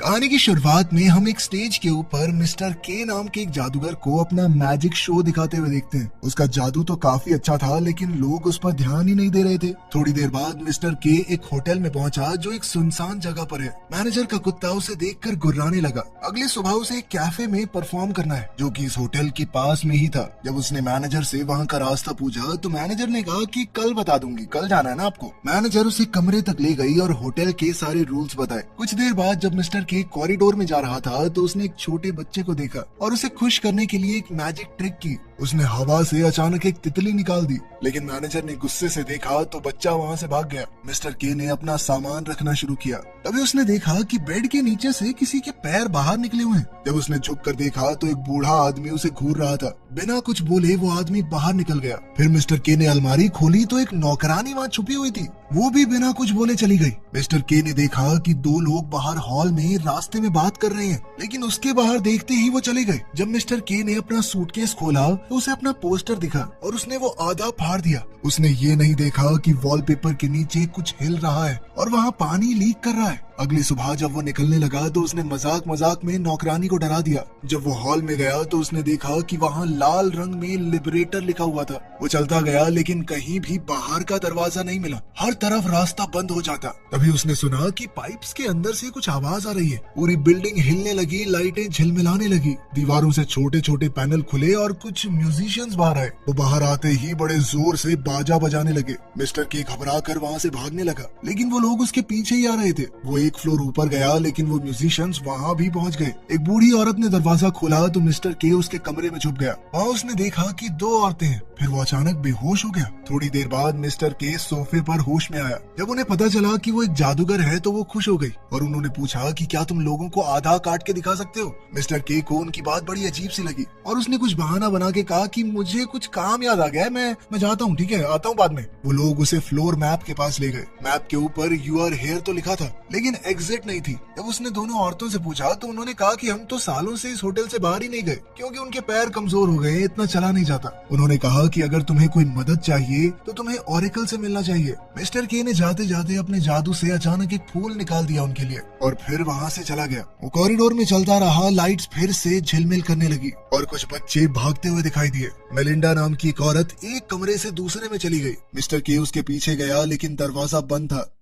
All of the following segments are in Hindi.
कहानी की शुरुआत में हम एक स्टेज के ऊपर मिस्टर के नाम के एक जादूगर को अपना मैजिक शो दिखाते हुए देखते हैं। उसका जादू तो काफी अच्छा था, लेकिन लोग उस पर ध्यान ही नहीं दे रहे थे। थोड़ी देर बाद मिस्टर के एक होटल में पहुंचा जो एक सुनसान जगह पर है। मैनेजर का कुत्ता उसे देखकर गुर्राने लगा। अगली सुबह उसे एक कैफे में परफॉर्म करना है, जो कि इस होटल के पास में ही था। जब उसने मैनेजर से वहाँ का रास्ता पूछा तो मैनेजर ने कहा कि कल बता दूंगी, कल जाना है ना आपको। मैनेजर उसे कमरे तक ले गई और होटल के सारे रूल्स बताए। कुछ देर बाद जब मिस्टर के कॉरिडोर में जा रहा था तो उसने एक छोटे बच्चे को देखा और उसे खुश करने के लिए एक मैजिक ट्रिक की। उसने हवा से अचानक एक तितली निकाल दी, लेकिन मैनेजर ने गुस्से से देखा तो बच्चा वहाँ से भाग गया। मिस्टर के ने अपना सामान रखना शुरू किया। तभी उसने देखा कि बेड के नीचे से किसी के पैर बाहर निकले हुए हैं। जब उसने झुक कर देखा तो एक बूढ़ा आदमी उसे घूर रहा था। बिना कुछ बोले वो आदमी बाहर निकल गया। फिर मिस्टर के ने अलमारी खोली तो एक नौकरानी वहाँ छुपी हुई थी। वो भी बिना कुछ बोले चली गई। मिस्टर के ने देखा कि दो लोग बाहर हॉल में रास्ते में बात कर रहे हैं, लेकिन उसके बाहर देखते ही वो चले गए। जब मिस्टर के ने अपना सूटकेस खोला तो उसे अपना पोस्टर दिखा और उसने वो आधा फाड़ दिया। उसने ये नहीं देखा कि वॉलपेपर के नीचे कुछ हिल रहा है और वहाँ पानी लीक कर रहा है। अगली सुबह जब वो निकलने लगा तो उसने मजाक मजाक में नौकरानी को डरा दिया। जब वो हॉल में गया तो उसने देखा कि वहाँ लाल रंग में लिबरेटर लिखा हुआ था। वो चलता गया, लेकिन कहीं भी बाहर का दरवाजा नहीं मिला। हर तरफ रास्ता बंद हो जाता। तभी उसने सुना कि पाइप्स के अंदर से कुछ आवाज आ रही है। पूरी बिल्डिंग हिलने लगी, लाइटें झिलमिलाने लगी, दीवारों से छोटे छोटे पैनल खुले और कुछ म्यूजिशियंस बाहर आए। वो बाहर आते ही बड़े जोर से बाजा बजाने लगे। मिस्टर के घबरा कर वहाँ से भागने लगा, लेकिन वो लोग उसके पीछे ही आ रहे थे। वो एक फ्लोर ऊपर गया, लेकिन वो म्यूजिशियंस वहाँ भी पहुँच गए। एक बूढ़ी औरत ने दरवाजा खोला तो मिस्टर के उसके कमरे में छुप गया। वहाँ उसने देखा कि दो औरतें हैं। फिर वो अचानक बेहोश हो गया। थोड़ी देर बाद मिस्टर के सोफे पर होश में आया। जब उन्हें पता चला कि वो एक जादूगर है तो वो खुश हो गई और उन्होंने पूछा कि क्या तुम लोगों को आधा काट के दिखा सकते हो। मिस्टर के को उनकी बात बड़ी अजीब सी लगी और उसने कुछ बहाना बना के कहा कि मुझे कुछ काम याद आ गया है, मैं जाता हूँ, ठीक है, आता हूँ बाद में। वो लोग उसे फ्लोर मैप के पास ले गए। मैप के ऊपर यू आर हेयर तो लिखा था, लेकिन एग्जिट नहीं थी। जब उसने दोनों औरतों से पूछा तो उन्होंने कहा कि हम तो सालों से इस होटल से बाहर ही नहीं गए, क्योंकि उनके पैर कमजोर हो गए, इतना चला नहीं जाता। उन्होंने कहा कि अगर तुम्हें कोई मदद चाहिए तो तुम्हें ओरेकल से मिलना चाहिए। मिस्टर के ने जाते जाते अपने जादू से अचानक एक फूल निकाल दिया उनके लिए और फिर वहाँ से चला गया। वो कॉरिडोर में चलता रहा। लाइट्स फिर से झिलमिल करने लगी और कुछ बच्चे भागते हुए दिखाई दिए। मेलिंडा नाम की एक औरत एक कमरे से दूसरे में चली गई। मिस्टर के उसके पीछे गया, लेकिन दरवाजा बंद था।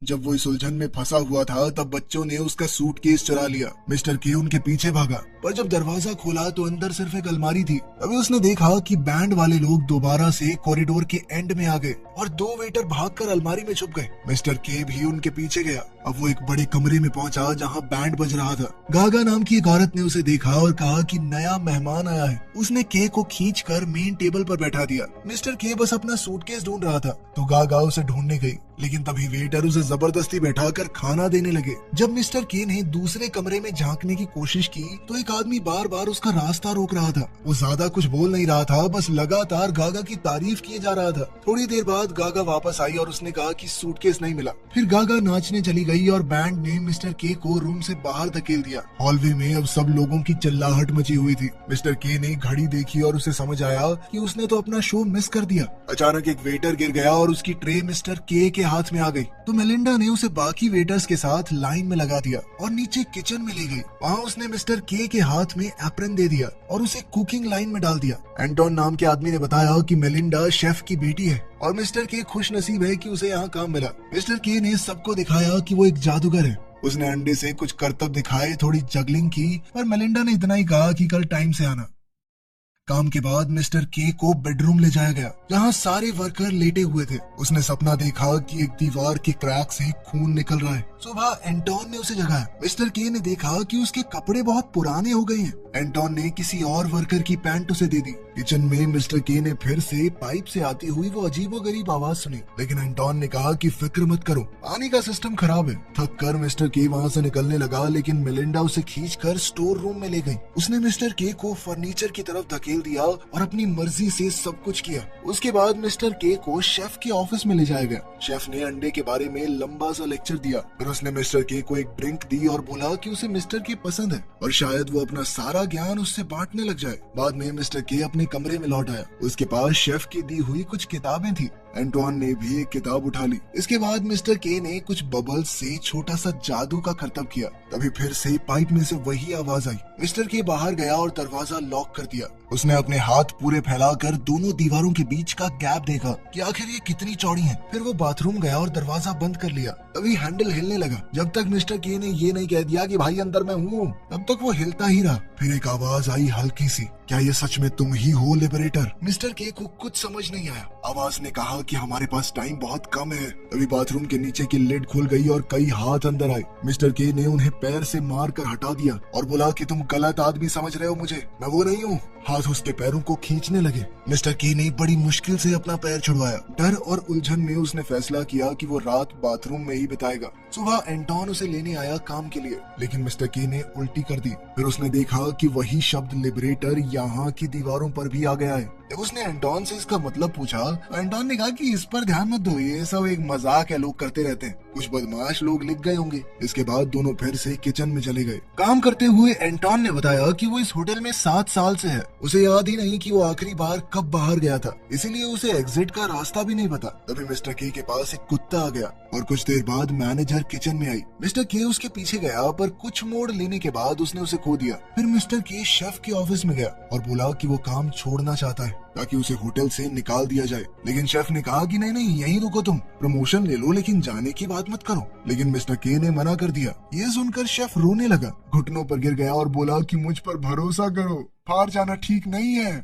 जब वो इस उलझन में फंसा हुआ था तब बच्चों ने उसका सूटकेस चुरा लिया। मिस्टर के उनके पीछे भागा, पर जब दरवाजा खोला तो अंदर सिर्फ एक अलमारी थी। तभी उसने देखा कि बैंड वाले लोग दोबारा से कॉरिडोर के एंड में आ गए और दो वेटर भागकर अलमारी में छुप गए। मिस्टर के भी उनके पीछे गया। अब वो एक बड़े कमरे में पहुंचा जहां बैंड बज रहा था। गागा नाम की एक औरत ने उसे देखा और कहा कि नया मेहमान आया है। उसने के को खींचकर मेन टेबल पर बैठा दिया। मिस्टर के बस अपना सूटकेस ढूंढ रहा था तो गागा उसे ढूंढने गई, लेकिन तभी वेटर उसे जबरदस्ती बैठाकर खाना देने लगे। जब मिस्टर के ने दूसरे कमरे में झांकने की कोशिश की तो एक आदमी बार बार उसका रास्ता रोक रहा था। वो ज्यादा कुछ बोल नहीं रहा था, बस लगातार गागा की तारीफ किए जा रहा था। थोड़ी देर बाद गागा वापस आई और उसने कहा कि सूटकेस नहीं मिला। फिर गागा नाचने चली गई और बैंड ने मिस्टर के को रूम से बाहर धकेल दिया। हॉलवे में अब सब लोगों की चिल्लाहट मची हुई थी। मिस्टर के ने घड़ी देखी और उसे समझ आया कि उसने तो अपना शो मिस कर दिया। अचानक एक वेटर गिर गया और उसकी ट्रे मिस्टर के हाथ में आ गई। तो मेलिंडा ने उसे बाकी वेटर्स के साथ लाइन में लगा दिया और नीचे किचन में ले गई। वहाँ उसने मिस्टर के हाथ में एप्रन दे दिया और उसे कुकिंग लाइन में डाल दिया। एंटोन नाम के आदमी ने बताया कि मेलिंडा शेफ की बेटी है और मिस्टर के खुश नसीब है कि उसे यहाँ काम मिला। मिस्टर के ने सबको दिखाया कि वो एक जादूगर है। उसने अंडे से कुछ करतब दिखाए, थोड़ी जगलिंग की, पर मेलिंडा ने इतना ही कहा कि कल टाइम से आना। काम के बाद मिस्टर के को बेडरूम ले जाया गया, जहाँ सारे वर्कर लेटे हुए थे। उसने सपना देखा कि एक दीवार के क्रैक से खून निकल रहा है। सुबह एंटोन ने उसे जगाया। मिस्टर के ने देखा कि उसके कपड़े बहुत पुराने हो गए हैं। एंटोन ने किसी और वर्कर की पैंट उसे दे दी। किचन में मिस्टर के ने फिर से पाइप से आती हुई वो अजीबोगरीब आवाज सुनी, लेकिन एंटोन ने कहा कि फिक्र मत करो, पानी का सिस्टम खराब है। थक कर मिस्टर के वहाँ से निकलने लगा, लेकिन मेलिंडा उसे खींचकर स्टोर रूम में ले गई। उसने मिस्टर के को फर्नीचर की तरफ धकेल दिया और अपनी मर्जी से सब कुछ किया। उसके बाद मिस्टर के को शेफ के ऑफिस में ले जाया गया। शेफ ने अंडे के बारे में लंबा सा लेक्चर दिया। फिर उसने मिस्टर के को एक ड्रिंक दी और बोला कि उसे मिस्टर के पसंद है और शायद वो अपना सारा ज्ञान उससे बांटने लग जाए। बाद में मिस्टर के अपने कमरे में लौट आया। उसके पास शेफ की दी हुई कुछ किताबें थी। एंटोन ने भी एक किताब उठा ली। इसके बाद मिस्टर के ने कुछ बबल्स से छोटा सा जादू का करतब किया। तभी फिर से पाइप में से वही आवाज आई। मिस्टर के बाहर गया और दरवाजा लॉक कर दिया। उसने अपने हाथ पूरे फैलाकर दोनों दीवारों के बीच का गैप देखा कि आखिर ये कितनी चौड़ी है। फिर वो बाथरूम गया और दरवाजा बंद कर लिया। तभी हैंडल हिलने लगा। जब तक मिस्टर के ने ये नहीं कह दिया कि भाई अंदर मैं हूँ, तब तक वो हिलता ही रहा। फिर एक आवाज आई हल्की सी, क्या ये सच में तुम ही हो लिबरेटर? मिस्टर के को कुछ समझ नहीं आया। आवाज ने कहा कि हमारे पास टाइम बहुत कम है। तभी बाथरूम के नीचे की लिड खुल गई और कई हाथ अंदर आए। मिस्टर के ने उन्हें पैर से मार कर हटा दिया और बोला कि तुम गलत आदमी समझ रहे हो मुझे, मैं वो नहीं हूँ। हाथ उसके पैरों को खींचने लगे। मिस्टर के ने बड़ी मुश्किल से अपना पैर छुड़वाया। डर और उलझन में उसने फैसला किया कि वो रात बाथरूम में ही बिताएगा। सुबह एंटोन उसे लेने आया काम के लिए, लेकिन मिस्टर के ने उल्टी कर दी। फिर उसने देखा कि वही शब्द लिबरेटर यहाँ की दीवारों पर भी आ गया है। जब उसने एंटोन से इसका मतलब पूछा, एंटोन ने कहा कि इस पर ध्यान मत दो, ये सब एक मजाक है, लोग करते रहते हैं, कुछ बदमाश लोग लिख गए होंगे। इसके बाद दोनों फिर से किचन में चले गए। काम करते हुए एंटोन ने बताया कि वो इस होटल में 7 साल से है। उसे याद ही नहीं कि वो आखिरी बार कब बाहर गया था, इसीलिए उसे एग्जिट का रास्ता भी नहीं पता। तभी मिस्टर के पास एक कुत्ता आ गया और कुछ देर बाद मैनेजर किचन में आई। मिस्टर के उसके पीछे गया, पर कुछ मोड़ लेने के बाद उसने उसे खो दिया। फिर मिस्टर के शेफ के ऑफिस में गया और बोला कि वो काम छोड़ना चाहता है ताकि उसे होटल से निकाल दिया जाए। लेकिन शेफ ने कहा कि नहीं नहीं, यहीं रुको, तुम प्रमोशन ले लो लेकिन जाने की बात मत करो। लेकिन मिस्टर के ने मना कर दिया। ये सुनकर शेफ रोने लगा, घुटनों पर गिर गया और बोला कि मुझ पर भरोसा करो, बाहर जाना ठीक नहीं है।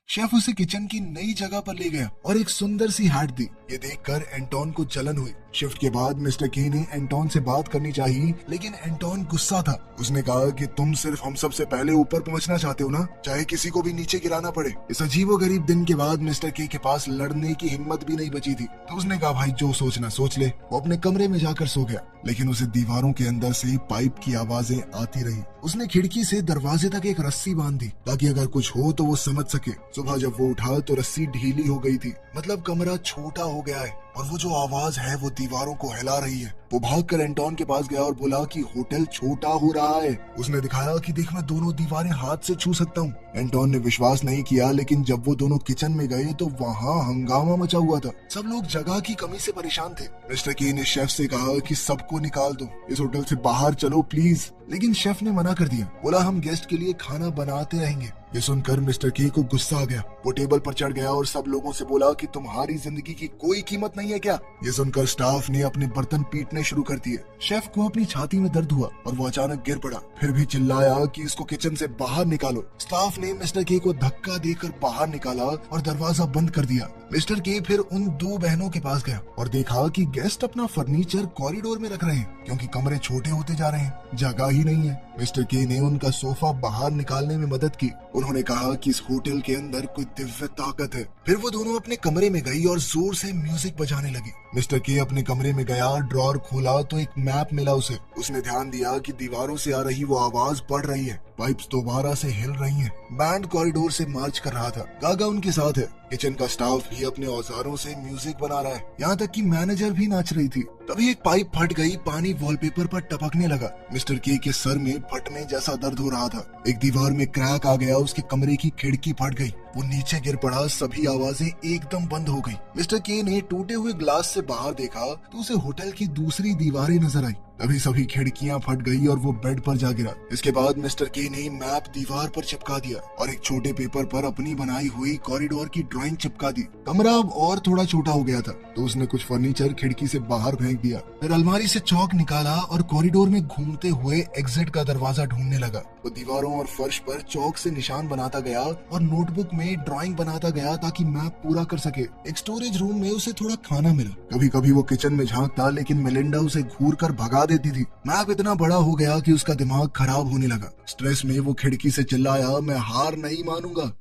शेफ उसे किचन की नई जगह पर ले गया और एक सुंदर सी हैट दी। ये देखकर एंटोन को जलन हुई। शिफ्ट के बाद मिस्टर के ने एंटोन से बात करनी चाहिए, लेकिन एंटोन गुस्सा था। उसने कहा कि तुम सिर्फ हम सबसे पहले ऊपर पहुंचना चाहते हो ना, चाहे किसी को भी नीचे गिराना पड़े। इस अजीबोगरीब दिन के बाद मिस्टर के पास लड़ने की हिम्मत भी नहीं बची थी। तो उसने कहा भाई जो सोचना सोच ले। वो अपने कमरे में जाकर सो गया, लेकिन उसे दीवारों के अंदर से पाइप की आवाजें आती रही। उसने खिड़की से दरवाजे तक एक रस्सी बांध दी ताकि अगर कुछ हो तो वो समझ सके। सुबह जब वो उठा तो रस्सी ढीली हो गई थी, मतलब कमरा छोटा हो गया है और वो जो आवाज है वो दीवारों को हिला रही है। वो भागकर एंटोन के पास गया और बोला कि होटल छोटा हो रहा है। उसने दिखाया कि देख मैं दोनों दीवारें हाथ से छू सकता हूँ। एंटोन ने विश्वास नहीं किया, लेकिन जब वो दोनों किचन में गए तो वहाँ हंगामा मचा हुआ था। सब लोग जगह की कमी से परेशान थे। मिस्टर के ने शेफ से कहा कि सबको निकाल दो, इस होटल से बाहर चलो प्लीज। लेकिन शेफ ने मना कर दिया, बोला हम गेस्ट के लिए खाना बनाते रहेंगे। ये सुनकर मिस्टर के को गुस्सा आ गया। वो टेबल पर चढ़ गया और सब लोगों से बोला कि तुम्हारी जिंदगी की कोई कीमत नहीं है क्या? ये सुनकर स्टाफ ने अपने बर्तन पीटने शुरू कर दिए। शेफ को अपनी छाती में दर्द हुआ और वो अचानक गिर पड़ा। फिर भी चिल्लाया कि इसको किचन से बाहर निकालो। स्टाफ ने मिस्टर के को धक्का देकर बाहर निकाला और दरवाजा बंद कर दिया। मिस्टर के फिर उन 2 बहनों के पास गया और देखा कि गेस्ट अपना फर्नीचर कॉरिडोर में रख रहे हैं, क्योंकि कमरे छोटे होते जा रहे हैं, जगह ही नहीं है। मिस्टर के ने उनका सोफा बाहर निकालने में मदद की। उन्होंने कहा कि इस होटल के अंदर कोई दिव्य ताकत है। फिर वो दोनों अपने कमरे में गई और जोर से म्यूजिक बजाने लगी। मिस्टर के अपने कमरे में गया, ड्रॉर खोला तो एक मैप मिला उसे। उसने ध्यान दिया कि दीवारों से आ रही वो आवाज बढ़ रही है, पाइप्स दोबारा से हिल रही हैं। बैंड कॉरिडोर से मार्च कर रहा था। गागा उनके साथ है। किचन का स्टाफ भी अपने औजारों से म्यूजिक बना रहा है, यहाँ तक कि मैनेजर भी नाच रही थी। तभी एक पाइप फट गई, पानी वॉलपेपर पर टपकने लगा। मिस्टर के सर में फटने जैसा दर्द हो रहा था। एक दीवार में क्रैक आ गया, उसके कमरे की खिड़की फट गई। वो नीचे गिर पड़ा, सभी आवाजें एकदम बंद हो गई। मिस्टर के ने टूटे हुए ग्लास से बाहर देखा तो उसे होटल की दूसरी दीवारें नजर आई। तभी सभी खिड़कियां फट गई और वो बेड पर जा गिरा। इसके बाद मिस्टर के ने मैप दीवार पर चिपका दिया और एक छोटे पेपर पर अपनी बनाई हुई कॉरिडोर की ड्राइंग चिपका दी। कमरा अब और थोड़ा छोटा हो गया था, तो उसने कुछ फर्नीचर खिड़की से बाहर फेंक दिया। फिर अलमारी से चौक निकाला और कॉरिडोर में घूमते हुए एग्जिट का दरवाजा ढूंढने लगा। वो दीवारों और फर्श पर चौक से निशान बनाता गया और नोटबुक में ड्राइंग बनाता गया ताकि मैप पूरा कर सके। एक स्टोरेज रूम में उसे थोड़ा खाना मिला। कभी कभी वो किचन में झांकता, लेकिन मेलिंडा उसे घूर कर भगा देती थी। मैप इतना बड़ा हो गया कि उसका दिमाग खराब होने लगा। स्ट्रेस में वो खिड़की से चिल्लाया, मैं हार नहीं मानूंगा।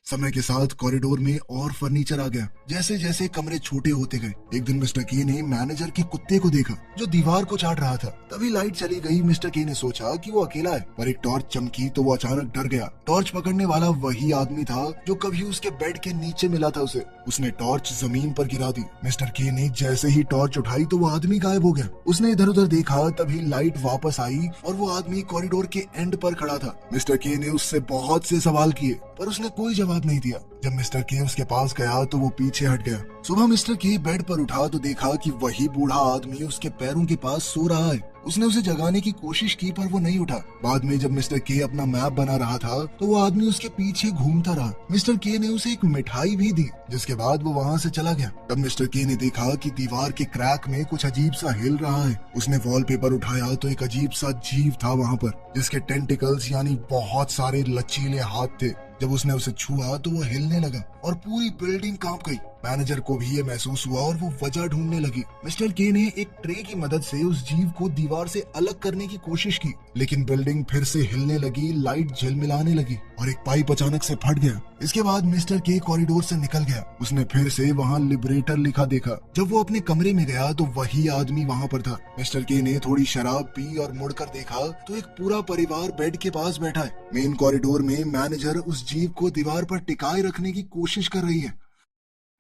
समय के साथ कॉरिडोर में और फर्नीचर आ गया। जैसे जैसे कमरे छोटे होते गए, एक दिन मिस्टर के ने मैनेजर के कुत्ते को देखा जो दीवार को चाट रहा था। तभी लाइट चली गई। मिस्टर के ने सोचा कि वो अकेला है, पर एक टॉर्च चमकी तो वो अचानक डर गया। टॉर्च पकड़ने वाला वही आदमी था जो कभी उसके बेड के नीचे मिला था उसे। उसने टॉर्च जमीन पर गिरा दी। मिस्टर के ने जैसे ही टॉर्च उठाई तो वो आदमी गायब हो गया। उसने इधर उधर देखा, तभी लाइट वापस आई और वो आदमी कॉरिडोर के एंड पर खड़ा था। मिस्टर के ने उससे बहुत से सवाल किए, पर उसने कोई जवाब जवाब नहीं दिया। जब मिस्टर के उसके पास गया तो वो पीछे हट गया। सुबह मिस्टर के बेड पर उठा तो देखा कि वही बूढ़ा आदमी उसके पैरों के पास सो रहा है। उसने उसे जगाने की कोशिश की पर वो नहीं उठा। बाद में जब मिस्टर के अपना मैप बना रहा था तो वो आदमी उसके पीछे घूमता रहा। मिस्टर के ने उसे एक मिठाई भी दी, जिसके बाद वो वहाँ से चला गया। तब मिस्टर के ने देखा कि दीवार के क्रैक में कुछ अजीब सा हिल रहा है। उसने वॉलपेपर उठाया तो एक अजीब सा जीव था वहाँ पर, जिसके टेंटिकल्स यानी बहुत सारे लचीले हाथ थे। जब उसने उसे छुआ तो वो हिलने लगा और पूरी बिल्डिंग कांप गई। मैनेजर को भी ये महसूस हुआ और वो वजह ढूंढने लगी। मिस्टर के ने एक ट्रे की मदद से उस जीव को दीवार से अलग करने की कोशिश की, लेकिन बिल्डिंग फिर से हिलने लगी, लाइट झिलमिलाने लगी और एक पाइप अचानक से फट गया। इसके बाद मिस्टर के कॉरिडोर से निकल गया। उसने फिर से वहाँ लिबरेटर लिखा देखा। जब वो अपने कमरे में गया तो वही आदमी वहाँ पर था। मिस्टर के ने थोड़ी शराब पी और मुड़कर देखा तो एक पूरा परिवार बेड के पास बैठा है। मेन कॉरिडोर में मैनेजर उस जीव को दीवार पर टिकाए रखने की कोशिश कर रही है।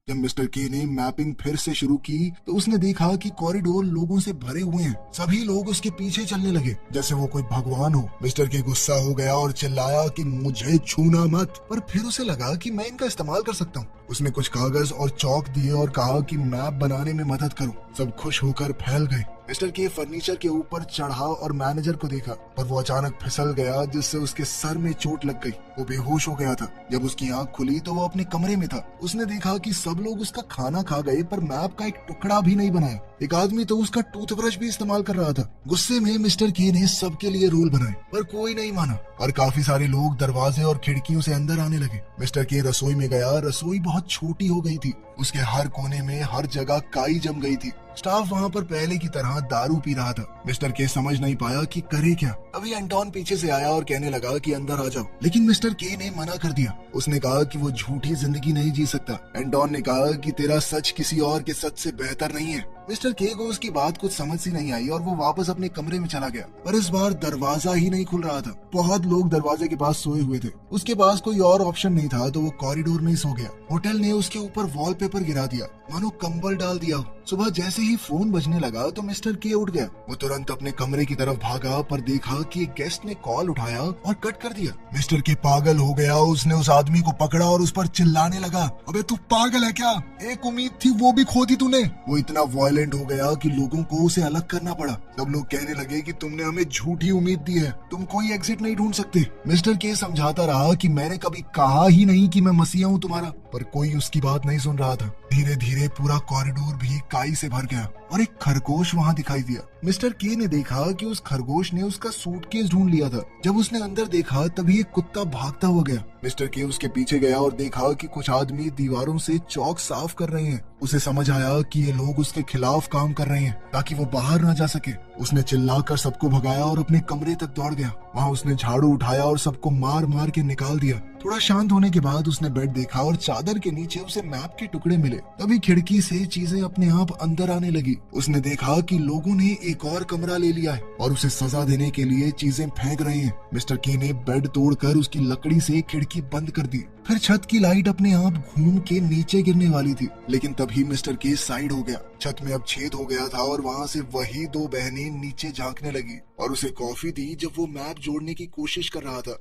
जब मिस्टर के ने मैपिंग फिर से शुरू की तो उसने देखा कि कॉरिडोर लोगों से भरे हुए हैं। सभी लोग उसके पीछे चलने लगे जैसे वो कोई भगवान हो। मिस्टर के गुस्सा हो गया और चिल्लाया कि मुझे छूना मत, पर फिर उसे लगा कि मैं इनका इस्तेमाल कर सकता हूँ। उसने कुछ कागज और चौक दिए और कहा कि मैप बनाने में मदद करो। सब खुश होकर फैल गए। मिस्टर के फर्नीचर के ऊपर चढ़ा और मैनेजर को देखा, पर वो अचानक फिसल गया जिससे उसके सर में चोट लग गई। वो बेहोश हो गया था। जब उसकी आंख खुली तो वो अपने कमरे में था। उसने देखा कि सब लोग उसका खाना खा गए पर मैप का एक टुकड़ा भी नहीं बनाया। एक आदमी तो उसका टूथब्रश भी इस्तेमाल कर रहा था। गुस्से में मिस्टर के ने सबके लिए रूल बनाए पर कोई नहीं माना और काफी सारे लोग दरवाजे और खिड़कियों से अंदर आने लगे। मिस्टर के रसोई में गया। रसोई बहुत छोटी हो गई थी। उसके हर कोने में हर जगह काई जम गई थी। स्टाफ वहाँ पर पहले की तरह दारू पी रहा था। मिस्टर के समझ नहीं पाया कि करे क्या। अभी एंटोन पीछे से आया और कहने लगा कि अंदर आ जाओ, लेकिन मिस्टर के ने मना कर दिया। उसने कहा कि वो झूठी जिंदगी नहीं जी सकता। एंटोन ने कहा कि तेरा सच किसी और के सच से बेहतर नहीं है। मिस्टर के को उसकी बात कुछ समझ सी नहीं आई और वो वापस अपने कमरे में चला गया, पर इस बार दरवाजा ही नहीं खुल रहा था। बहुत लोग दरवाजे के पास सोए हुए थे। उसके पास कोई और ऑप्शन नहीं था तो वो कॉरिडोर में ही सो गया। होटल ने उसके ऊपर वॉलपेपर गिरा दिया, मानो कंबल डाल दिया। सुबह जैसे ही फोन बजने लगा तो मिस्टर के उठ गया। वो तुरंत अपने कमरे की तरफ भागा पर देखा कि एक गेस्ट ने कॉल उठाया और कट कर दिया। मिस्टर के पागल हो गया। उसने उस आदमी को पकड़ा और उस पर चिल्लाने लगा, अबे तू पागल है क्या? एक उम्मीद थी वो भी खो दी तूने। वो इतना वायलेंट हो गया कि लोगों को उसे अलग करना पड़ा। सब लोग कहने लगे कि तुमने हमें झूठी उम्मीद दी है, तुम कोई एग्जिट नहीं ढूंढ सकते। मिस्टर के समझाता रहा कि मैंने कभी कहा ही नहीं कि मैं मसीहा हूँ तुम्हारा, पर कोई उसकी बात नहीं सुन रहा था। धीरे धीरे पूरा कॉरिडोर भी काई से भर गया और एक खरगोश वहाँ दिखाई दिया। मिस्टर के ने देखा कि उस खरगोश ने उसका सूटकेस ढूंढ लिया था। जब उसने अंदर देखा तभी एक कुत्ता भागता हुआ गया। मिस्टर के उसके पीछे गया और देखा कि कुछ आदमी दीवारों से चौक साफ कर रहे हैं। उसे समझ आया कि ये लोग उसके खिलाफ काम कर रहे हैं ताकि वो बाहर ना जा सके। उसने चिल्लाकर सबको भगाया और अपने कमरे तक दौड़ गया। वहाँ उसने झाड़ू उठाया और सबको मार मार के निकाल दिया। थोड़ा शांत होने के बाद उसने बेड देखा और चादर के नीचे उसे मैप के टुकड़े मिले। तभी खिड़की से चीजें अपने आप अंदर आने लगी। उसने देखा कि लोगों ने एक और कमरा ले लिया है और उसे सजा देने के लिए चीजें फेंक रहे हैं। मिस्टर के ने बेड तोड़कर उसकी लकड़ी से खिड़की बंद कर दी। फिर छत की लाइट अपने आप घूम के नीचे गिरने वाली थी, लेकिन तभी मिस्टर के साइड हो गया। छत में अब छेद हो गया था और वहाँ से वही दो बहनें नीचे झांकने लगी और उसे कॉफी दी जब वो मैप जोड़ने की कोशिश कर रहा था।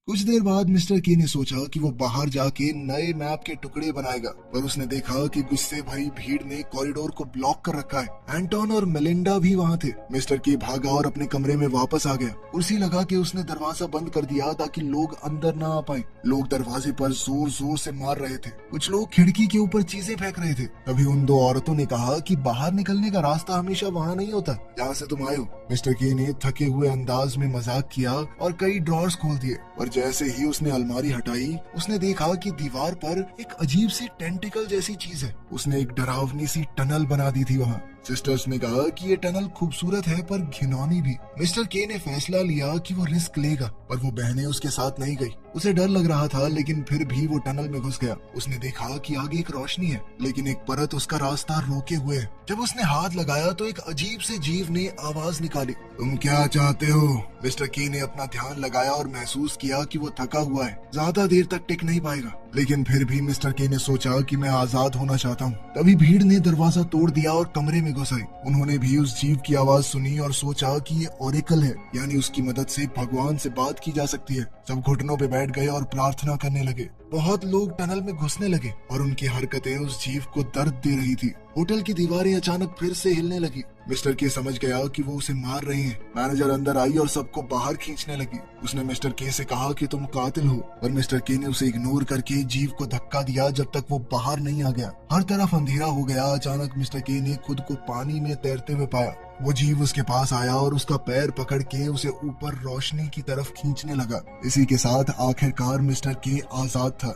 कुछ देर बाद मिस्टर के ने सोचा कि वो बाहर जाके नए मैप के टुकड़े बनाएगा, पर उसने देखा कि गुस्से भरी भीड़ ने कॉरिडोर को ब्लॉक कर रखा है। एंटोन और मेलिंडा भी वहाँ थे। मिस्टर के भागा और अपने कमरे में वापस आ गया। कुर्सी लगा के उसने दरवाजा बंद कर दिया ताकि लोग अंदर ना आ पाए। लोग दरवाजे पर जोर जोर से मार रहे थे। कुछ लोग खिड़की के ऊपर चीजें फेंक रहे थे। तभी उन दो औरतों ने कहा कि बाहर निकलने का रास्ता हमेशा वहाँ नहीं होता जहाँ से तुम आए हो। मिस्टर के ने थके हुए अंदाज में मजाक किया और कई ड्रॉर्स खोल दिए, और जैसे ही उसने अलमारी हटाई उसने देखा कि दीवार पर एक अजीब सी टेंटिकल जैसी चीज है। उसने एक डरावनी सी टनल बना दी थी वहाँ। सिस्टर्स ने कहा कि ये टनल खूबसूरत है पर घिनौनी भी। मिस्टर के ने फैसला लिया कि वो रिस्क लेगा, पर वो बहनें उसके साथ नहीं गई। उसे डर लग रहा था लेकिन फिर भी वो टनल में घुस गया। उसने देखा कि आगे एक रोशनी है, लेकिन एक परत उसका रास्ता रोके हुए है। जब उसने हाथ लगाया तो एक अजीब से जीव ने आवाज निकाली, तुम क्या चाहते हो? मिस्टर के ने अपना ध्यान लगाया और महसूस किया कि वो थका हुआ है, ज्यादा देर तक टिक नहीं पाएगा। लेकिन फिर भी मिस्टर के ने सोचा कि मैं आजाद होना चाहता हूँ। तभी भीड़ ने दरवाजा तोड़ दिया और कमरे में घुस आई। उन्होंने भी उस जीव की आवाज सुनी और सोचा कि ये ओरेकल है, यानी उसकी मदद से भगवान से बात की जा सकती है। सब घुटनों पे बैठ गए और प्रार्थना करने लगे। बहुत लोग टनल में घुसने लगे और उनकी हरकतें उस जीव को दर्द दे रही थी। होटल की दीवारें अचानक फिर से हिलने लगी। मिस्टर के समझ गया कि वो उसे मार रहे हैं। मैनेजर अंदर आई और सबको बाहर खींचने लगी। उसने मिस्टर के से कहा कि तुम कातिल हो, पर मिस्टर के ने उसे इग्नोर करके जीव को धक्का दिया जब तक वो बाहर नहीं आ गया। हर तरफ अंधेरा हो गया। अचानक मिस्टर के ने खुद को पानी में तैरते हुए पाया। वो जीव उसके पास आया और उसका पैर पकड़ के उसे ऊपर रोशनी की तरफ खींचने लगा। इसी के साथ आखिरकार मिस्टर के आजाद था।